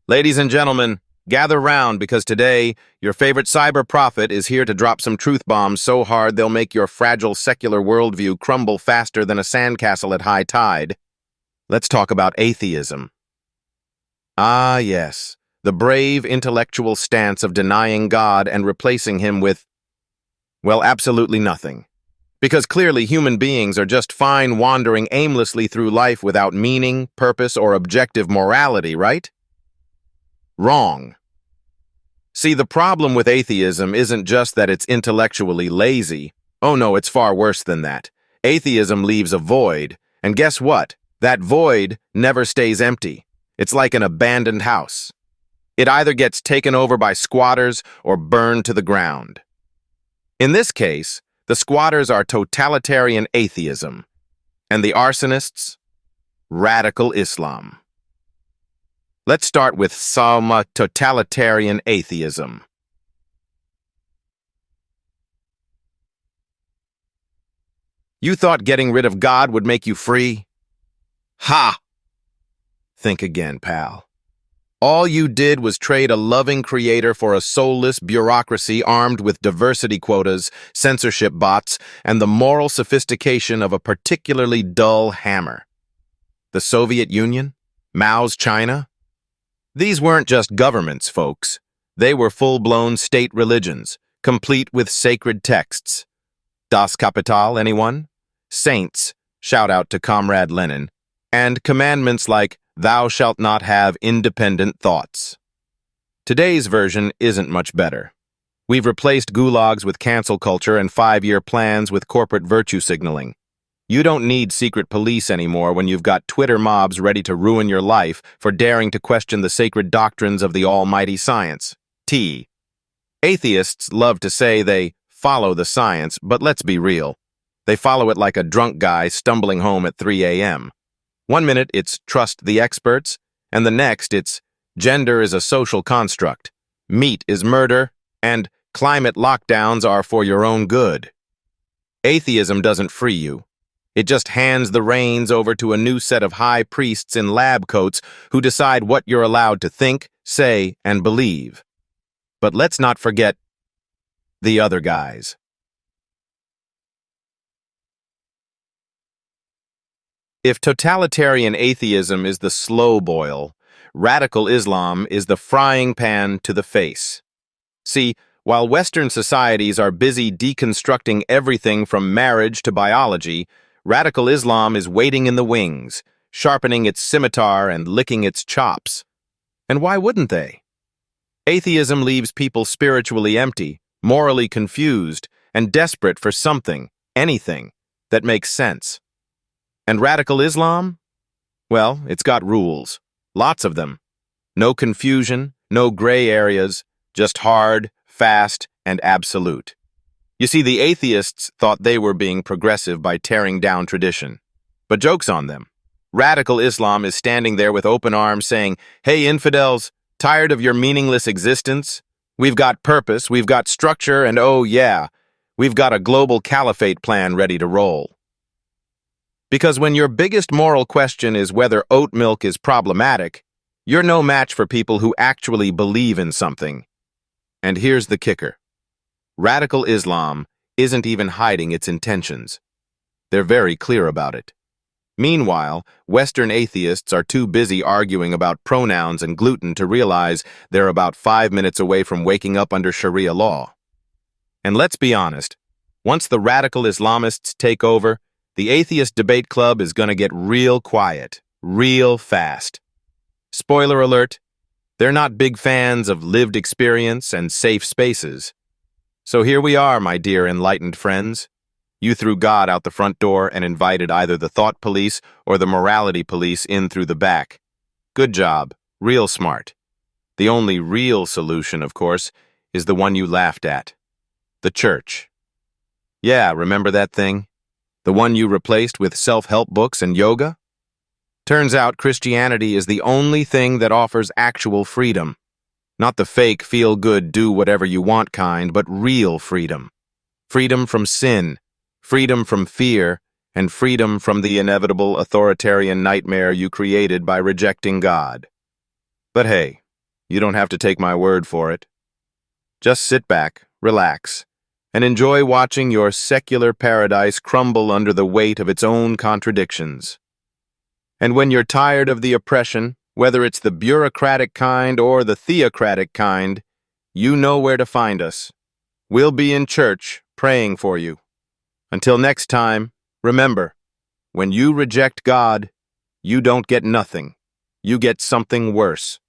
Ladies and gentlemen, gather round because today, your favorite cyber prophet is here to drop some truth bombs so hard they'll make your fragile secular worldview crumble faster than a sandcastle at high tide. Let's talk about atheism. Ah, yes, the brave intellectual stance of denying God and replacing him with, well, absolutely nothing. Because clearly human beings are just fine wandering aimlessly through life without meaning, purpose, or objective morality, right? Wrong. See, the problem with atheism isn't just that it's intellectually lazy. Oh no, it's far worse than that. Atheism leaves a void, and guess what? That void never stays empty. It's like an abandoned house. It either gets taken over by squatters or burned to the ground. In this case, the squatters are totalitarian atheism, and the arsonists, radical Islam. Let's start with some totalitarian atheism. You thought getting rid of God would make you free? Ha! Think again, pal. All you did was trade a loving creator for a soulless bureaucracy armed with diversity quotas, censorship bots, and the moral sophistication of a particularly dull hammer. The Soviet Union? Mao's China? These weren't just governments, folks. They were full-blown state religions, complete with sacred texts. Das Kapital, anyone? Saints, shout out to Comrade Lenin, and commandments like, "Thou shalt not have independent thoughts." Today's version isn't much better. We've replaced gulags with cancel culture and 5-year plans with corporate virtue signaling. You don't need secret police anymore when you've got Twitter mobs ready to ruin your life for daring to question the sacred doctrines of the almighty science. Atheists love to say they follow the science, but let's be real. They follow it like a drunk guy stumbling home at 3 a.m. One minute it's trust the experts, and the next it's gender is a social construct, meat is murder, and climate lockdowns are for your own good. Atheism doesn't free you. It just hands the reins over to a new set of high priests in lab coats who decide what you're allowed to think, say, and believe. But let's not forget the other guys. If totalitarian atheism is the slow boil, radical Islam is the frying pan to the face. See, while Western societies are busy deconstructing everything from marriage to biology, radical Islam is waiting in the wings, sharpening its scimitar and licking its chops. And why wouldn't they? Atheism leaves people spiritually empty, morally confused, and desperate for something, anything, that makes sense. And radical Islam? Well, it's got rules. Lots of them. No confusion, no gray areas, just hard, fast, and absolute. You see, the atheists thought they were being progressive by tearing down tradition. But joke's on them. Radical Islam is standing there with open arms saying, "Hey, infidels, tired of your meaningless existence? We've got purpose, we've got structure, and oh yeah, we've got a global caliphate plan ready to roll." Because when your biggest moral question is whether oat milk is problematic, you're no match for people who actually believe in something. And here's the kicker. Radical Islam isn't even hiding its intentions. They're very clear about it. Meanwhile, Western atheists are too busy arguing about pronouns and gluten to realize they're about 5 minutes away from waking up under Sharia law. And let's be honest, once the radical Islamists take over, the Atheist Debate Club is going to get real quiet, real fast. Spoiler alert, they're not big fans of lived experience and safe spaces. So here we are, my dear enlightened friends. You threw God out the front door and invited either the thought police or the morality police in through the back. Good job, real smart. The only real solution, of course, is the one you laughed at. The church. Yeah, remember that thing? The one you replaced with self-help books and yoga? Turns out Christianity is the only thing that offers actual freedom. Not the fake, feel-good, do-whatever-you-want kind, but real freedom. Freedom from sin, freedom from fear, and freedom from the inevitable authoritarian nightmare you created by rejecting God. But hey, You don't have to take my word for it. Just sit back, relax, and enjoy watching your secular paradise crumble under the weight of its own contradictions. And when you're tired of the oppression, whether it's the bureaucratic kind or the theocratic kind, you know where to find us. We'll be in church praying for you. Until next time, remember, when you reject God, you don't get nothing. You get something worse.